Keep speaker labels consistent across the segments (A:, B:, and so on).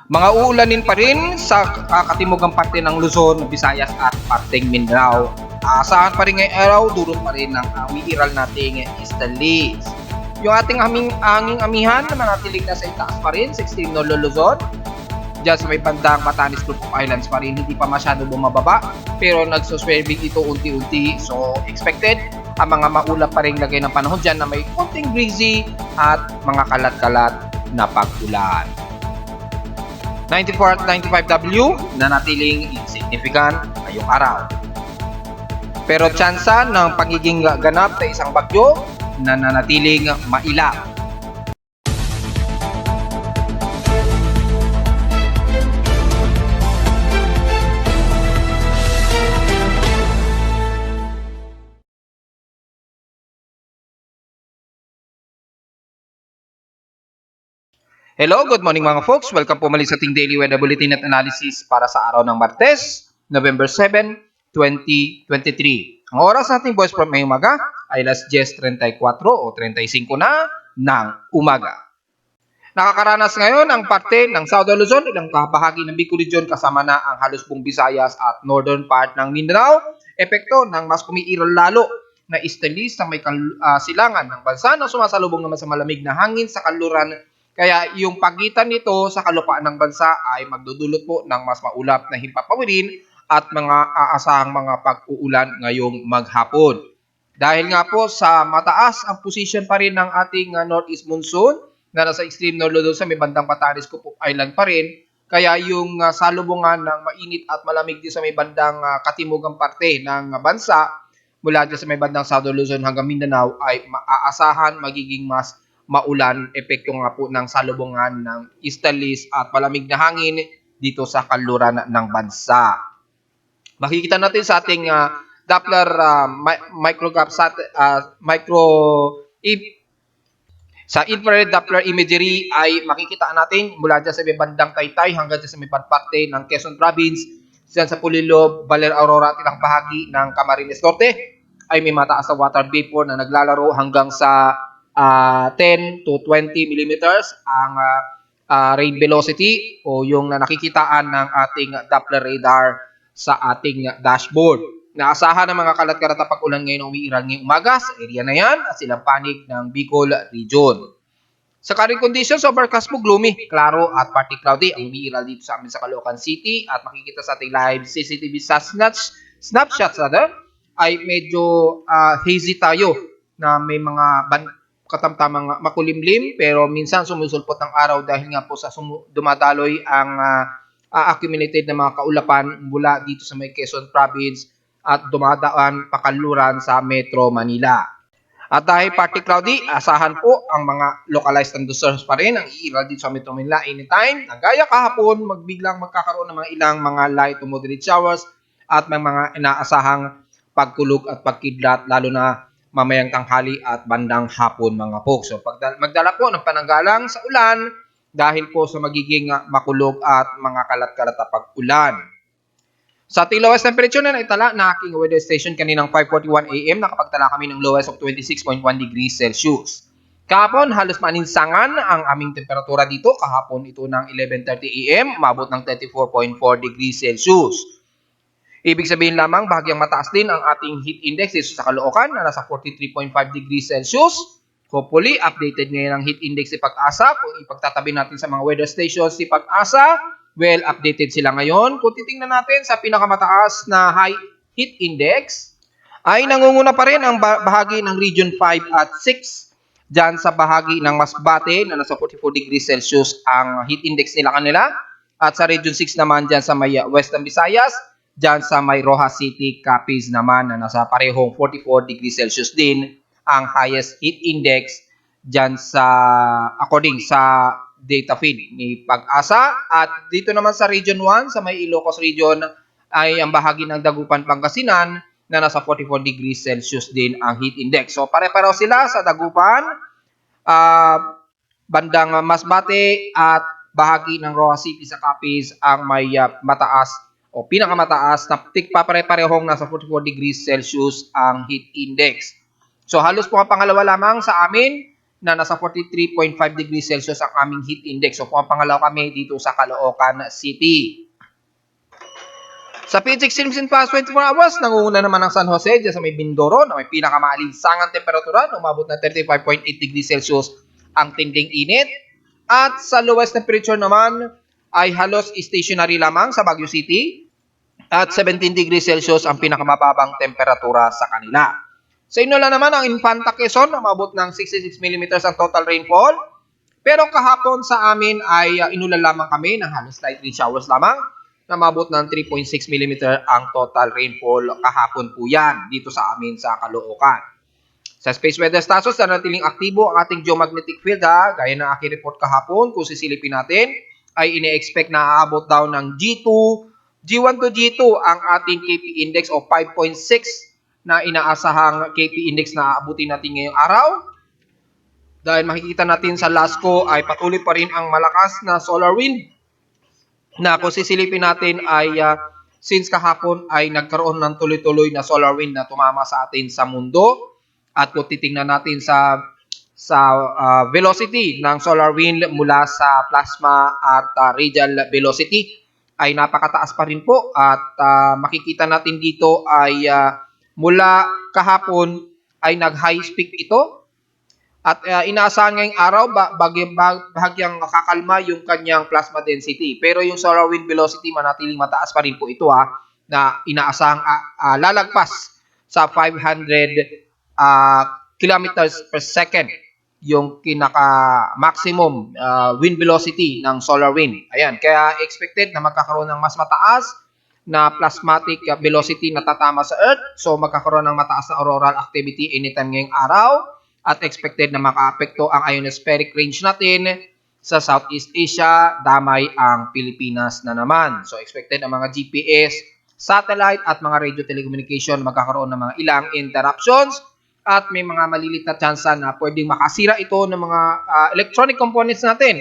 A: Mga uulanin pa rin sa katimugang parte ng Luzon, Visayas at parteng Mindanao. Aasahan pa rin ngayong araw, dulot pa rin ng umiiral nating Estalis. Yung ating anging amihan na manatiling nasa itaas pa rin, 16 Nolo Luzon. Diyan sa may bandang Batanes Group of Islands pa rin, hindi pa masyado bumababa. Pero nagsuswerving ito unti-unti. So expected, ang mga maulap pa rin lagay ng panahon dyan na may konting breezy at mga kalat-kalat na pag-ulan. 94 at 95W na natiling insignificant ngayong araw. Pero tsansa ng pagiging ganap na isang bagyo na nanatiling maila. Hello, good morning mga folks. Welcome po muli sa ating Daily Weather Bulletin at Analysis para sa araw ng Martes, November 7, 2023. Ang oras nating voice from ngayong umaga ay alas 10:34 o 35 na ng umaga. Nakakaranas ngayon ang parte ng Southern Luzon, ilang bahagi ng Bicol Region kasama na ang halos buong Visayas at northern part ng Mindanao. Epekto ng mas kumiiral lalo na Estalis sa may silangan ng bansa na sumasalubong naman sa malamig na hangin sa kanluran. Kaya yung pagitan nito sa kalupaan ng bansa ay magdudulot po ng mas maulap na himpapawirin at mga aasahang mga pag-uulan ngayong maghapon. Dahil nga po sa mataas ang position pa rin ng ating northeast monsoon na nasa extreme north doon sa may bandang Batanes Group of Islands pa rin, kaya yung salubungan ng mainit at malamig din sa may bandang katimugang parte ng bansa mula dyan sa may bandang Southern Luzon hanggang Mindanao ay maaasahan magiging mas maulan, epekto nga po ng salubungan ng Estalis at malamig na hangin dito sa kanluran ng bansa. Makikita natin sa ating Doppler micrograph sa infrared Doppler imagery ay makikita natin mula dyan sa may bandang Taytay hanggang dyan sa may parte ng Quezon Province, dyan sa Pulilo, Baler Aurora at ilang bahagi ng Camarines Norte ay may mataas na water vapor na naglalaro hanggang sa 10 to 20 millimeters ang rain velocity o yung nakikitaan ng ating Doppler radar sa ating dashboard. Naasahan ng mga kalat-kalat na pag-ulan ngayon umiiral ngayong umaga sa area na yan at silang panig ng Bicol Region. Sa current conditions, overcast po, gloomy, klaro at partly cloudy ang umiiral dito sa amin sa Caloocan City at makikita sa ating live CCTV snapshots ay medyo hazy tayo na may mga katamtamang makulimlim pero minsan sumusulpot ng araw dahil nga po sa dumadaloy ang accumulated na mga kaulapan mula dito sa may Quezon Province at dumadaan pakanluran sa Metro Manila. At dahil partly cloudy, asahan po ang mga localized thunderstorms pa rin ang iiral dito sa Metro Manila anytime. Gaya kahapon, magbiglang magkakaroon ng mga ilang mga light to moderate showers at may mga inaasahang pagkulog at pagkidlat lalo na mamayang tanghali at bandang hapon mga folks. So magdala po ng pananggalang sa ulan dahil po sa magiging makulog at mga kalat-kalat na pag-ulan. Sa ating lowest temperature na naitala na aking weather station kaninang 5:41 AM, nakapagtala kami ng lowest of 26.1 degrees Celsius. Kahapon, halos maaninsangan ang aming temperatura dito. Kahapon ito ng 11:30 AM, umabot ng 34.4 degrees Celsius. Ibig sabihin lamang, bahagyang mataas din ang ating heat index dito sa Caloocan na nasa 43.5 degrees Celsius. Hopefully, updated ngayon ang heat index si Pag-asa. Kung ipagtatabi natin sa mga weather stations si Pag-asa, well, updated sila ngayon. Kung titingnan natin sa pinakamataas na high heat index, ay nangunguna pa rin ang bahagi ng Region 5 at 6. Diyan sa bahagi ng Masbate na nasa 44 degrees Celsius ang heat index nila kanila. At sa Region 6 naman diyan sa may Western Visayas, diyan sa may Rojas City, Capiz naman na nasa parehong 44 degrees Celsius din ang highest heat index diyan sa according sa data feed ni Pag-asa. At dito naman sa Region 1 sa may Ilocos Region ay ang bahagi ng Dagupan, Pangasinan na nasa 44 degrees Celsius din ang heat index. So pare-pareho sila sa Dagupan, bandang Masbate at bahagi ng Rojas City sa Capiz ang may mataas o pinakamataas na pare-parehong nasa 44 degrees Celsius ang heat index. So halos po ang pangalawa lamang sa amin na nasa 43.5 degrees Celsius ang aming heat index. So pangalawa kami dito sa Caloocan City. Sa PH Extremes in past 24 hours, nangunguna naman ang San Jose dyan sa may Mindoro na may pinakamaalinsangang temperatura na umabot na 35.8 degrees Celsius ang tinding init. At sa lowest temperature naman ay halos stationary lamang sa Baguio City at 17 degrees Celsius ang pinakamababang temperatura sa kanila. Sa inyo lang naman ang Infanta Quezon, umabot ng 66 mm ang total rainfall. Pero kahapon sa amin ay inulan lamang kami ng halos light rain showers lamang. Namabot ng 3.6 mm ang total rainfall kahapon po yan dito sa amin sa Caloocan. Sa space weather status, nanatiling aktibo ang ating geomagnetic field gaya ng aking report kahapon. Kung sisilipin natin, ay ine-expect na aabot daw ng G1 to G2 ang ating KP index o 5.6 na inaasahang KP index na aabutin natin ngayong araw. Dahil makikita natin sa LASCO ay patuloy pa rin ang malakas na solar wind na kung sisilipin natin ay since kahapon ay nagkaroon ng tuloy-tuloy na solar wind na tumama sa atin sa mundo. At kung titingnan natin sa velocity ng solar wind mula sa plasma at radial velocity ay napakataas pa rin po. At makikita natin dito ay mula kahapon ay nag-high peak ito. At inaasahan ngayong araw, bahagyang makakalma yung kanyang plasma density. Pero yung solar wind velocity, manatiling mataas pa rin po ito na inaasahang lalagpas sa 500 kilometers per second yung kinaka-maximum wind velocity ng solar wind. Ayan, kaya expected na magkakaroon ng mas mataas na plasmatic velocity na tatama sa Earth. So magkakaroon ng mataas na auroral activity anytime ngayong araw. At expected na makaapekto ang ionospheric range natin sa Southeast Asia, damay ang Pilipinas na naman. So expected ang mga GPS, satellite at mga radio telecommunication magkakaroon ng mga ilang interruptions at may mga malilit na tsansa na pwedeng makasira ito ng mga electronic components natin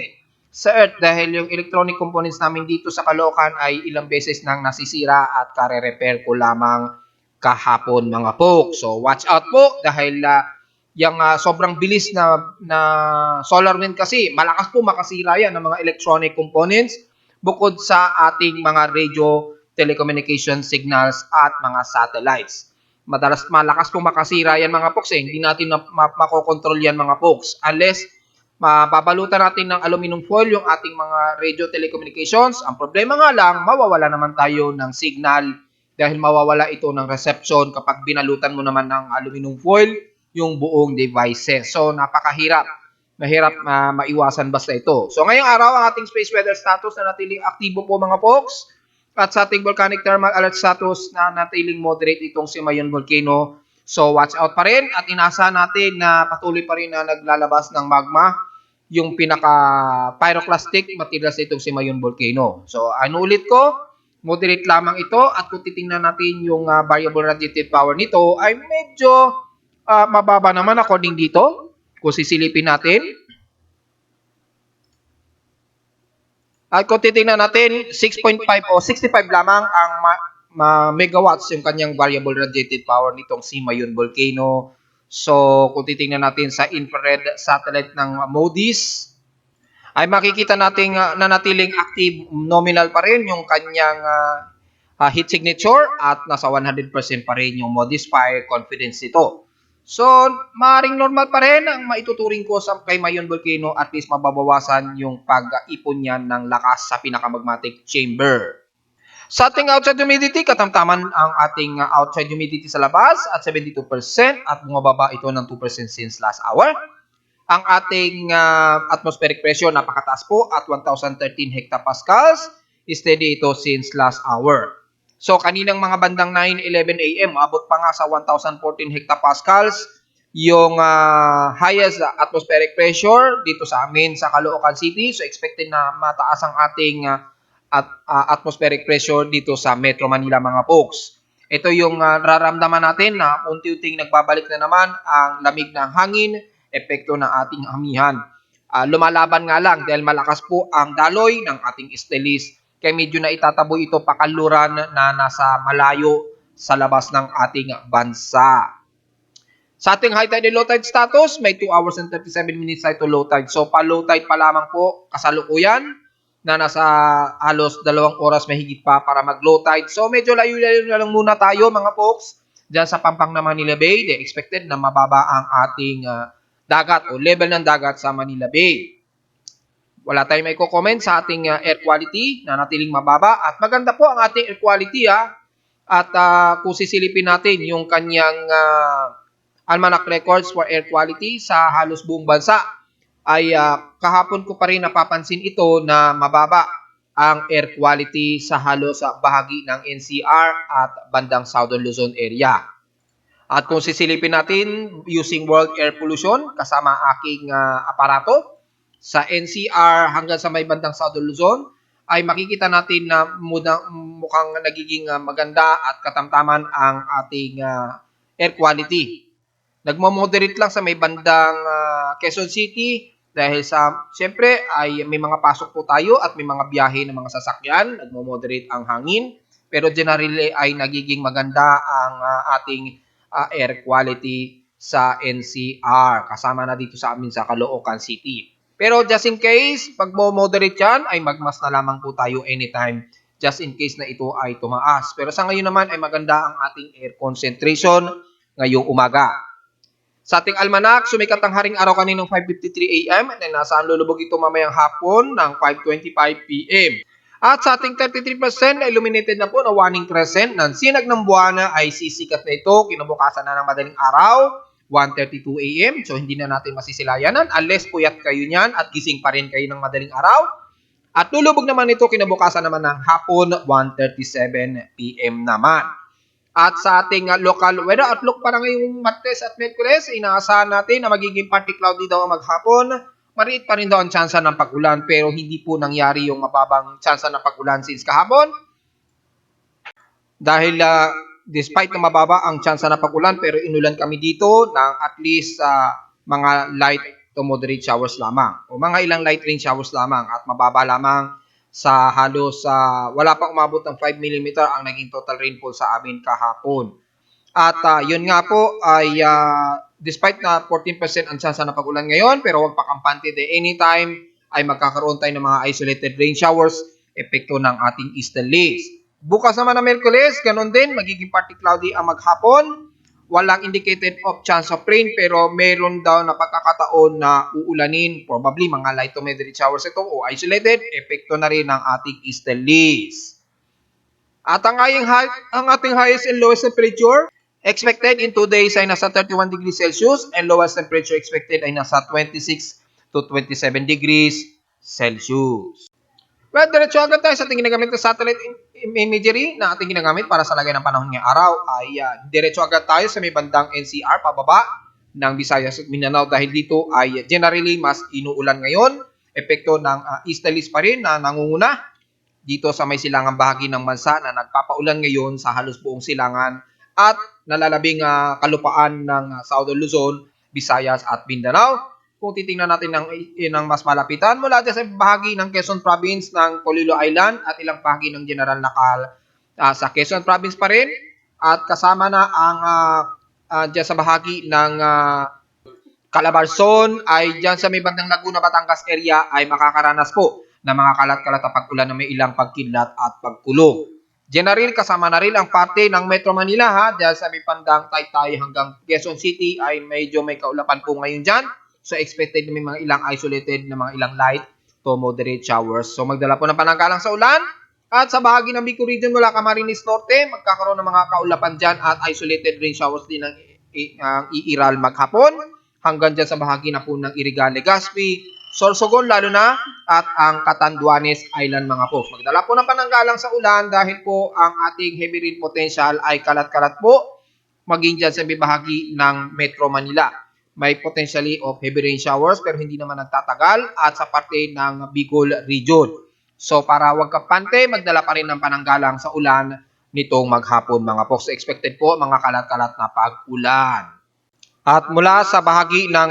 A: sa Earth dahil yung electronic components namin dito sa Caloocan ay ilang beses nang nasisira at kare-repair ko lamang kahapon mga folks. So watch out po dahil yung sobrang bilis na solar wind kasi, malakas po makasira yan ng mga electronic components bukod sa ating mga radio telecommunication signals at mga satellites. Malakas po makasira yan mga folks hindi natin makokontrol yan mga folks unless mababalutan natin ng aluminum foil yung ating mga radio telecommunications. Ang problema nga lang, mawawala naman tayo ng signal dahil mawawala ito ng reception kapag binalutan mo naman ng aluminum foil yung buong devices. So, napakahirap. Mahirap maiwasan basta ito. So, ngayong araw, ang ating space weather status na natiling aktibo po mga folks. At sa ating volcanic thermal alert status na natiling moderate itong Simayon Volcano. So, watch out pa rin. At inaasahan natin na patuloy pa rin na naglalabas ng magma yung pinaka-pyroclastic materials itong Simayon Volcano. So, anulit ko, moderate lamang ito. At kung titingnan natin yung variable radiative power nito ay medyo mababa naman according dito. Kung sisilipin natin. At kung titingnan natin, 6.5 o 65 lamang ang megawatts yung kanyang variable radiative power nitong Simayon Volcano. So, kung titingnan natin sa infrared satellite ng MODIS, ay makikita natin nanatiling active nominal pa rin yung kanyang heat signature at nasa 100% pa rin yung MODIS fire confidence nito. So, maaaring normal pa rin ang maituturing ko sa kay Mayon Volcano at least mababawasan yung pag-ipon niyan ng lakas sa pinakamagmatic chamber. Sa ating outside humidity, katamtaman ang ating outside humidity sa labas at 72% at bumababa ito ng 2% since last hour. Ang ating atmospheric pressure napakataas po at 1,013 hectopascals. Steady ito since last hour. So, kaninang mga bandang 9:11 a.m., abot pa nga sa 1,014 hectopascals yung highest atmospheric pressure dito sa amin sa Caloocan City. So, expected na mataas ang ating atmospheric pressure dito sa Metro Manila mga folks. Ito yung nararamdaman natin na unti-unting nagbabalik na naman ang lamig ng hangin, epekto ng ating amihan. Lumalaban nga lang dahil malakas po ang daloy ng ating estelis. Kaya medyo na itataboy ito pakanluran na nasa malayo sa labas ng ating bansa. Sa ating high tide and low tide status, may 2 hours and 37 minutes tayo to low tide. So, pa-low tide pa lamang po kasalukuyan na nasa halos 2 oras mahigit pa para mag-low tide. So, medyo layo-layo na lang muna tayo mga folks. Diyan sa pampang na Manila Bay, they expected na mababa ang ating dagat o level ng dagat sa Manila Bay. Wala tayong may comment sa ating air quality na natiling mababa. At maganda po ang ating air quality At kung sisilipin natin yung kanyang almanac records for air quality sa halos buong bansa, ay kahapon ko pa rin napapansin ito na mababa ang air quality sa halos bahagi ng NCR at bandang Southern Luzon area. At kung sisilipin natin using World Air Pollution kasama aking aparato sa NCR hanggang sa may bandang Southern Luzon, ay makikita natin na mukhang nagiging maganda at katamtaman ang ating air quality. Nagmo-moderate lang sa may bandang Quezon City dahil siyempre ay may mga pasok po tayo at may mga biyahe ng mga sasakyan, nagmo-moderate ang hangin, pero generally ay nagiging maganda ang ating air quality sa NCR, kasama na dito sa amin sa Caloocan City. Pero just in case, pag mo-moderate yan, ay magmas na lamang po tayo anytime, just in case na ito ay tumaas. Pero sa ngayon naman ay maganda ang ating air concentration ngayong umaga. Sa ating almanac, sumikat ang haring araw kaninang 5:53 AM at nasaan lulubog ito mamayang hapon ng 5:25 PM. At sa ating 33% na illuminated na po na warning crescent ng sinag ng buwan ay sisikat na ito kinabukasan na ng madaling araw, 1:32 AM. So hindi na natin masisilayanan unless puyat kayo niyan at gising pa rin kayo ng madaling araw. At lulubog naman ito kinabukasan naman ng hapon, 1:37 PM naman. At sa ating local weather outlook para ngayong Martes at Miyerkules, inaasahan natin na magiging partly cloudy daw ang maghapon. Maliit pa rin daw ang tsansa ng pag-ulan pero hindi po nangyari yung mababang tsansa ng pag-ulan since kahapon. Dahil despite na mababa ang tsansa ng pag-ulan pero inulan kami dito ng at least mga light to moderate showers lamang o mga ilang light rain showers lamang at mababa lamang sa halos wala pang umabot ng 5 mm ang naging total rainfall sa amin kahapon. At yun nga po ay despite na 14% ang tsansa ng pag-ulan ngayon, pero huwag pa kampante de anytime ay magkakaroon tayo ng mga isolated rain showers, epekto ng ating easterlies. Bukas naman na Miyerkules, ganun din, magiging partly cloudy ang maghapon. Walang indicated of chance of rain pero meron daw na pagkakataon na uulanin, probably mga light to moderate showers ito o isolated, epekto na rin ng ating easterlies. At ang ating highest and lowest temperature expected in 2 days ay nasa 31 degrees Celsius and lowest temperature expected ay nasa 26 to 27 degrees Celsius. Well, diretso agad tayo sa ating ginagamit na satellite imagery na ating ginagamit para sa lagay ng panahon ngayong araw ay diretso agad tayo sa may bandang NCR pababa ng Visayas at Mindanao dahil dito ay generally mas inuulan ngayon. Epekto ng easterlies pa rin na nangunguna dito sa may silangang bahagi ng bansa na nagpapaulan ngayon sa halos buong silangan at nalalabing kalupaan ng Southern Luzon, Visayas at Mindanao. Kung titingnan natin ng mas malapitan mula dyan sa bahagi ng Quezon Province ng Polillo Island at ilang bahagi ng General Nakal sa Quezon Province pa rin at kasama na ang dyan sa bahagi ng Calabarzon ay dyan sa may bandang Laguna, Batangas area ay makakaranas po ng mga kalat-kalat na pag-ulan na may ilang pagkidlat at pagkulong. Generally, kasama na rin ang parte ng Metro Manila dyan sa may bandang Taytay hanggang Quezon City ay medyo may kaulapan po ngayon dyan. So, expected na may mga ilang isolated na mga ilang light to moderate showers. So, magdala po ng pananggalang sa ulan. At sa bahagi ng Bicol Region mula Camarines Norte, magkakaroon ng mga kaulapan dyan at isolated rain showers din ng iiral maghapon. Hanggang dyan sa bahagi na po ng Irigan, Legazpi, Sorsogon lalo na at ang Catanduanes Island mga po. Magdala po ng pananggalang sa ulan dahil po ang ating heavy rain potential ay kalat-kalat po maging dyan sa bahagi ng Metro Manila. May potentially of heavy rain showers pero hindi naman nagtatagal at sa parte ng Bicol Region. So para wag kapante, magdala pa rin ng pananggalang sa ulan nitong maghapon mga po. So expected po mga kalat-kalat na pag-ulan. At mula sa bahagi ng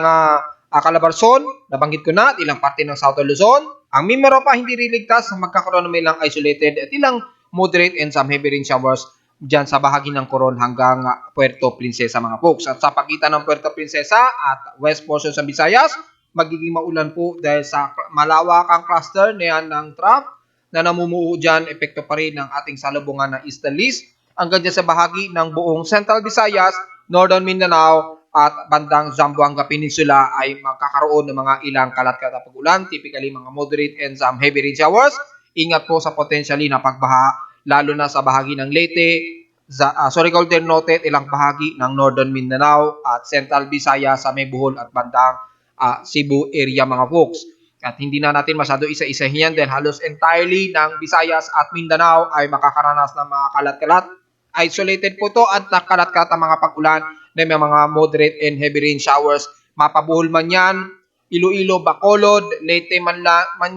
A: Calabarzon, nabanggit ko na at ilang parte ng Southern Luzon, ang Mimaropa hindi riligtas magkakaroon ng ilang isolated at ilang moderate and some heavy rain showers dyan sa bahagi ng Coron hanggang Puerto Princesa mga folks. At sa pagitan ng Puerto Princesa at west portion sa Visayas, magiging maulan po dahil sa malawakang cluster na yan ng trough na namumuo dyan, epekto pa rin ng ating salubungan ng easterlies hanggang dyan sa bahagi ng buong Central Visayas, Northern Mindanao at bandang Zamboanga Peninsula ay magkakaroon ng mga ilang kalat-kalat na pag-ulan, typically mga moderate and some heavy rain showers. Ingat po sa potentially na pagbaha lalo na sa bahagi ng Leyte, Surigao del Norte at ilang bahagi ng Northern Mindanao at Central Visayas sa may Bohol at bandang Cebu area mga folks. At hindi na natin masyado isa-isahin yan dahil halos entirely ng Visayas at Mindanao ay makakaranas ng mga kalat-kalat. Isolated po to at nakalat-kalat ang mga pag-ulan na may mga moderate and heavy rain showers. Mapabuhol man yan, Iloilo, Bacolod, Leyte man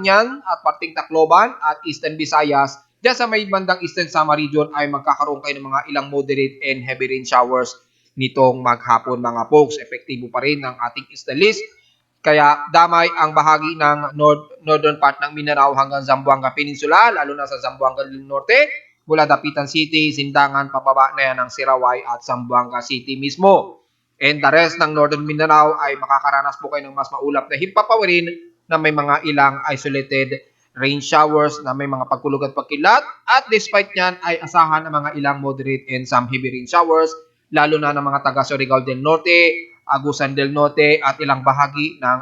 A: yan at parting Tacloban at Eastern Visayas. Diyan sa may bandang Eastern Samar Region ay magkakaroon kayo ng mga ilang moderate and heavy rain showers nitong maghapon mga folks. Epektibo pa rin ng ating easterlies. Kaya damay ang bahagi ng northern part ng Mindanao hanggang Zamboanga Peninsula, lalo na sa Zamboanga del Norte, mula Dapitan City, Sindangan, pababa na yan ng Sirawai at Zamboanga City mismo. And the rest ng Northern Mindanao ay makakaranas po kayo ng mas maulap na himpapawirin na may mga ilang isolated rain showers na may mga pagkulog at pagkilat. At despite nyan ay asahan ang mga ilang moderate and some heavy rain showers, lalo na ng mga taga Surigao del Norte, Agusan del Norte at ilang bahagi ng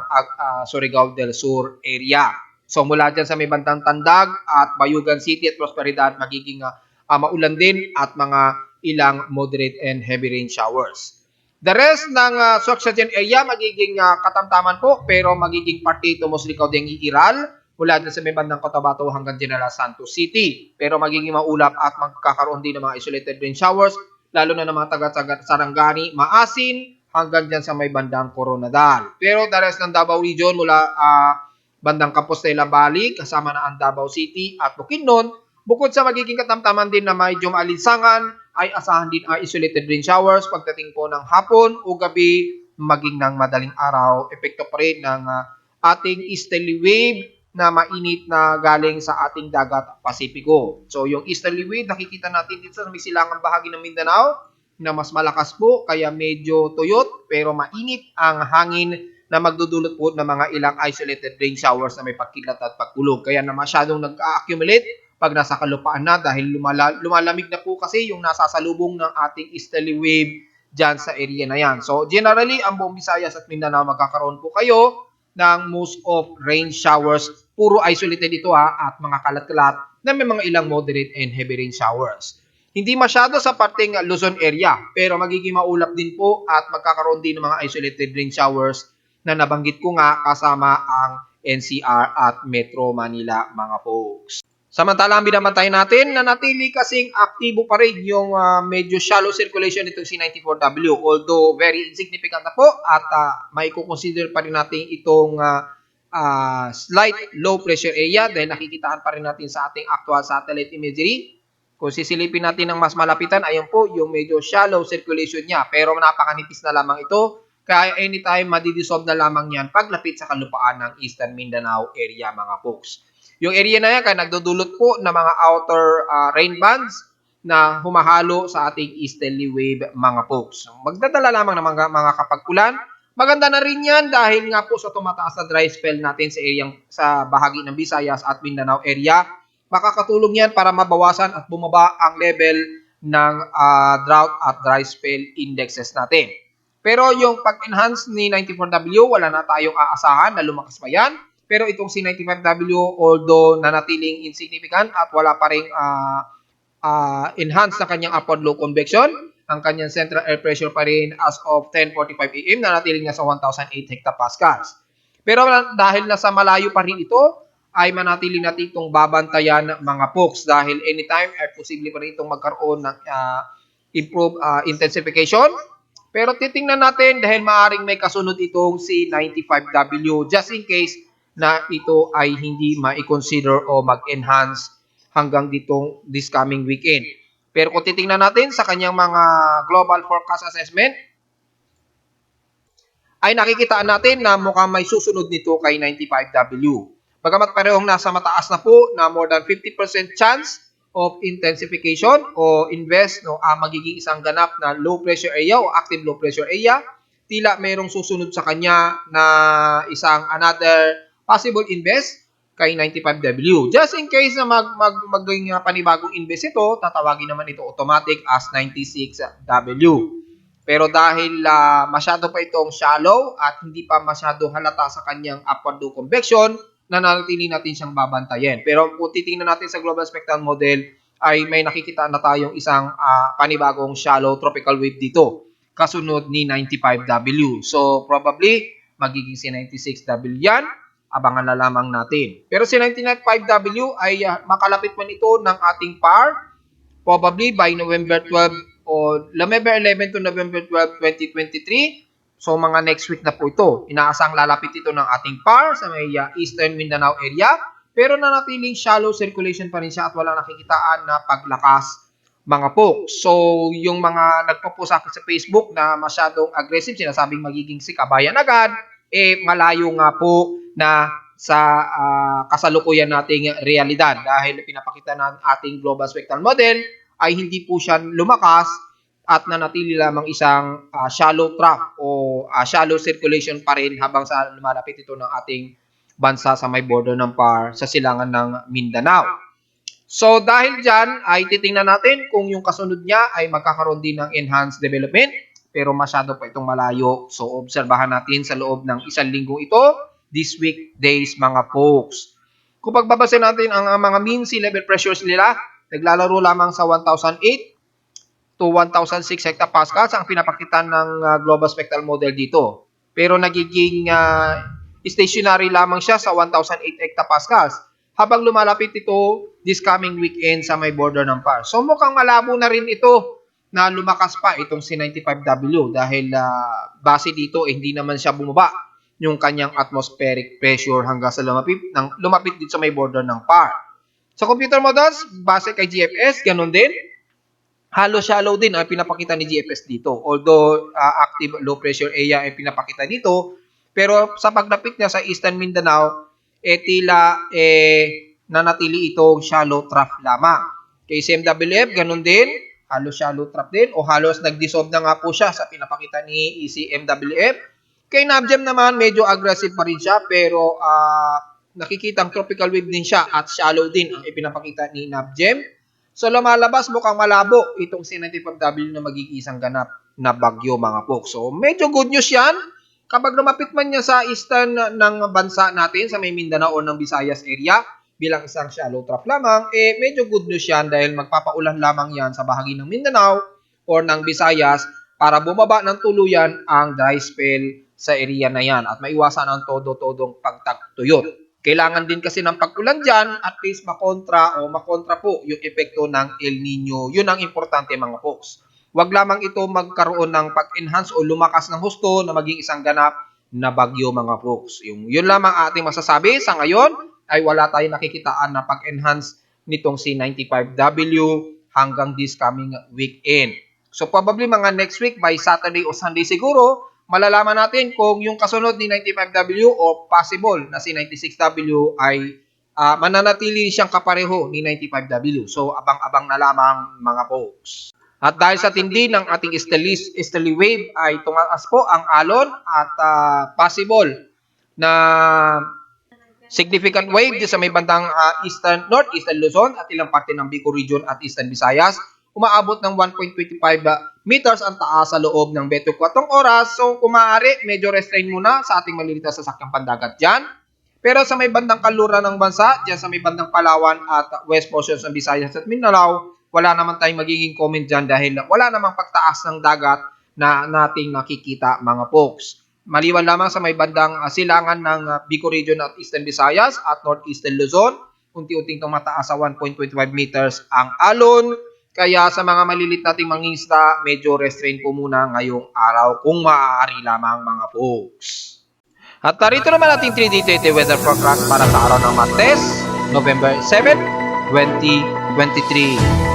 A: Surigao del Sur area. So mula dyan sa may bandang Tandag at Bayugan City at Prosperidad, magiging maulan din at mga ilang moderate and heavy rain showers. The rest ng Sorsogon area magiging katamtaman po pero magiging parte ito mostly kaudeng iiral mula dyan sa may bandang Cotabato hanggang General Santos City. Pero magiging maulap at magkakaroon din ng mga isolated rain showers lalo na ng mga taga Sarangani, Maasin hanggang dyan sa may bandang Coronadal. Pero the rest ng Davao Region mula bandang Compostela Valley, kasama na ang Davao City at Bukidnon, bukod sa magiging katamtaman din na medyo maalinsangan, ay asahan din ang isolated rain showers pagdating po ng hapon o gabi, maging ng madaling araw. Epekto pa rin ng ating easterly wave na mainit na galing sa ating dagat Pasipiko. So yung easterly wave, nakikita natin dito sa may silangang bahagi ng Mindanao na mas malakas po, kaya medyo tuyot pero mainit ang hangin na magdudulot po ng mga ilang isolated rain showers na may pagkilat at pagkulog. Kaya na masyadong nag-accumulate pag nasa kalupaan na dahil lumalamig na po kasi yung nasasalubong ng ating easterly wave dyan sa area na yan. So generally, ang buong Visayas at Mindanao magkakaroon po kayo ng most of rain showers. Puro isolated ito at mga kalat-kalat na may mga ilang moderate and heavy rain showers. Hindi masyado sa parting Luzon area pero magiging maulap din po at magkakaroon din ng mga isolated rain showers na nabanggit ko nga kasama ang NCR at Metro Manila mga folks. Samantalang binabantay natin na natili kasing aktibo pa rin yung medyo shallow circulation nitong C94W. Although very insignificant na po at may kukonsider pa rin natin itong slight low pressure area dahil nakikitaan pa rin natin sa ating actual satellite imagery. Kung sisilipin natin ng mas malapitan, ayun po yung medyo shallow circulation niya. Pero napakanipis na lamang ito. Kaya anytime madidissolve na lamang yan paglapit sa kalupaan ng Eastern Mindanao area mga folks. Yung area na yan kaya nagdudulot po ng mga outer rain bands na humahalo sa ating easterly wave mga folks. Magdadala lamang ng mga kapag-ulan. Maganda na rin yan dahil nga po sa tumataas na dry spell natin sa bahagi ng Visayas at Mindanao area. Makakatulong yan para mabawasan at bumaba ang level ng drought at dry spell indexes natin. Pero yung pag-enhance ni 94W, wala na tayong aasahan na lumakas pa yan. Pero itong C95W, although nanatiling insignificant at wala pa rin enhance na kanyang upward low convection, ang kanyang central air pressure pa rin as of 10:45 AM, nanatiling na sa 1,008 hectopascals. Pero dahil nasa malayo pa rin ito, ay manatiling natin itong babantayan mga folks dahil anytime ay posible pa rin itong magkaroon ng improved intensification. Pero titingnan natin dahil maaaring may kasunod itong C95W just in case na ito ay hindi ma-consider o mag-enhance hanggang this coming weekend. Pero kung titingnan natin sa kanyang mga global forecast assessment, ay nakikitaan natin na mukhang may susunod nito kay 95W. Bagamat parehong nasa mataas na po na more than 50% chance of intensification o invest magiging isang ganap na low pressure area o active low pressure area, tila mayroong susunod sa kanya na isang another possible invest kay 95W. Just in case na maging panibagong invest ito, tatawagin naman ito automatic as 96W. Pero dahil masyado pa itong shallow at hindi pa masyado halata sa kanyang upward low convection, nananatili natin siyang babantayan. Pero kung titingnan natin sa global spectral model, ay may nakikita na tayong isang panibagong shallow tropical wave dito, kasunod ni 95W. So probably magiging si 96W yan, abangan na lamang natin. Pero si 95W ay makalapit man ito ng ating par, probably by November 12 o November 11 to November 12, 2023. So mga next week na po ito. Inaasang lalapit ito ng ating par sa may Eastern Mindanao area. Pero nanatiling shallow circulation pa rin siya at wala nakikitaan na paglakas mga folks. So yung mga nagpo-post sa akin sa Facebook na masyadong aggressive, sinasabing magiging sikabayan agad, malayo nga po na sa kasalukuyan nating realidad dahil pinapakita ng ating global spectral model ay hindi po siya lumakas at nanatili lamang isang shallow trough o shallow circulation pa rin habang sa lumalapit ito ng ating bansa sa may border ng PAR sa silangan ng Mindanao. So dahil dyan ay titingnan natin kung yung kasunod niya ay magkakaroon din ng enhanced development pero masyado pa itong malayo. So obserbahan natin sa loob ng isang linggo ito, this week days mga folks. Kung pagbabasa natin ang mga mean sea level pressures nila, naglalaro lamang sa 1,008 to 1,006 hectopascals ang pinapakita ng global spectral model dito. Pero nagiging stationary lamang siya sa 1,008 hectopascals habang lumalapit ito this coming weekend sa may border ng PAR. So mukhang malabo na rin ito na lumakas pa itong si 95W dahil base dito hindi naman siya bumaba yung kanyang atmospheric pressure hanggang sa lumapit dito sa may border ng PAR. Sa computer models, base kay GFS, ganun din. Halos shallow din ang pinapakita ni GFS dito. Although active low pressure area ay pinapakita dito, pero sa paglapit niya sa Eastern Mindanao, tila nanatili itong shallow trough lamang. Kay CMWF, ganun din. Halos shallow trough din o halos nag-dissolve na nga po siya sa pinapakita ni ECMWF. Kay NABGEM naman, medyo aggressive pa rin siya pero nakikitang tropical wave din siya at shallow din ang ipinapakita ni NABGEM. So lumalabas mukhang malabo itong si 95W na magiging isang ganap na bagyo mga folks. So medyo good news yan. Kapag lumapit man niya sa eastern ng bansa natin sa may Mindanao o ng Visayas area bilang isang shallow trough lamang, medyo good news yan dahil magpapaulan lamang yan sa bahagi ng Mindanao or ng Visayas para bumaba ng tuluyan ang dry spell sa area na yan at maiwasan ang todo-todong pagtagtuyot. Kailangan din kasi ng pag-ulan dyan at least makontra po yung epekto ng El Nino. Yun ang importante mga folks. Huwag lamang ito magkaroon ng pag-enhance o lumakas ng husto na maging isang ganap na bagyo mga folks. Yun lamang ating masasabi sa ngayon ay wala tayong nakikitaan na pag-enhance nitong si 95W hanggang this coming weekend. So probably mga next week by Saturday o Sunday siguro, malalaman natin kung yung kasunod ni 95W o possible na si 96W ay mananatili siyang kapareho ni 95W. So abang-abang na lamang mga folks. At dahil sa tindi ng ating easterly wave ay tumaas po ang alon at possible na significant wave sa may bandang northeastern Luzon at ilang parte ng Bicol region at eastern Visayas. Umaabot ng 1.25 meters ang taas sa loob ng 24 oras. So, kung maaari, medyo restrain muna sa ating maliliit na sasakyang pandagat dyan. Pero sa may bandang kaluran ng bansa, dyan sa may bandang Palawan at west portions ng Visayas at Mindanao, wala naman tayong magiging comment dyan dahil wala namang pagtaas ng dagat na nating nakikita mga folks. Maliwan lamang sa may bandang silangan ng Bicol region at eastern Visayas at northeastern Luzon, unti-unting tumataas sa 1.25 meters ang alon. Kaya sa mga malilit nating mangingisda, medyo restrain po muna ngayong araw kung maaari lamang mga folks. At narito naman ating 3D weather forecast para sa araw ng Martes, November 7, 2023.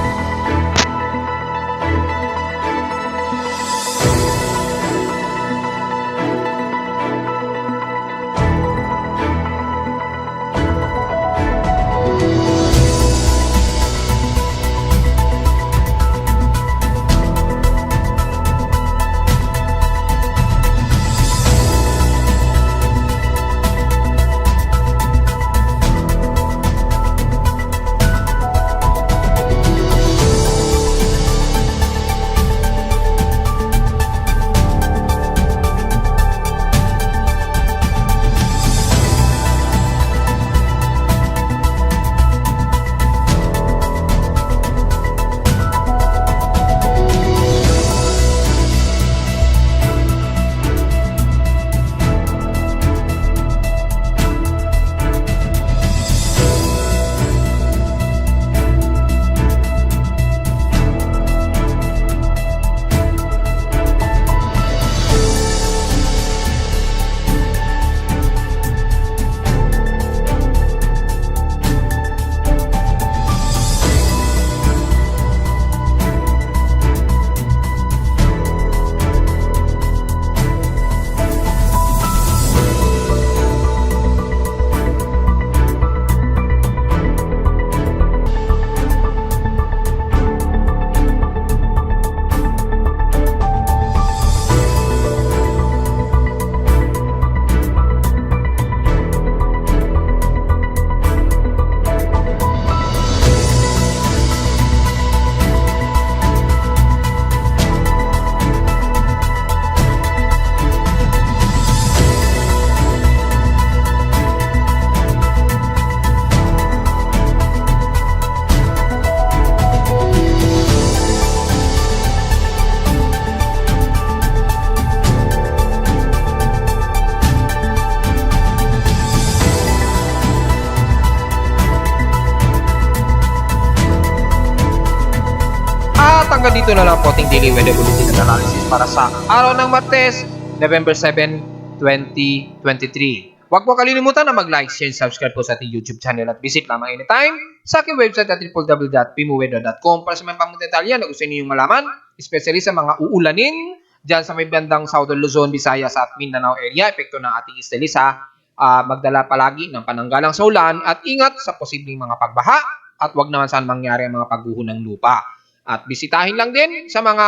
A: hanggang dito na lang po ating daily weather bulletin and analysis para sa araw ng Martes, November 7, 2023. Huwag po kalilimutan na mag-like, share, subscribe po sa ating YouTube channel at visit lamang anytime sa aking website at www.pimuweather.com para sa mga pamdetalya na gusto niyo malaman, especially sa mga uulanin dyan sa may bandang Southern Luzon, Visayas at Mindanao area, epekto ng ating istelisa. Magdala palagi ng pananggalang sa ulan at ingat sa posibleng mga pagbaha at wag naman saan mangyari ang mga pagguho ng lupa. At bisitahin lang din sa mga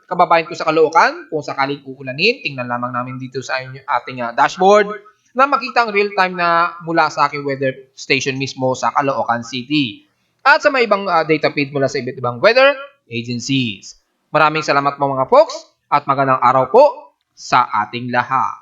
A: kababayan ko sa Caloocan kung sakaling uulanin, tingnan lamang namin dito sa ating dashboard na makita ang real time na mula sa aking weather station mismo sa Caloocan City. At sa may ibang data feed mula sa iba't ibang weather agencies. Maraming salamat po mga folks at magandang araw po sa ating lahat.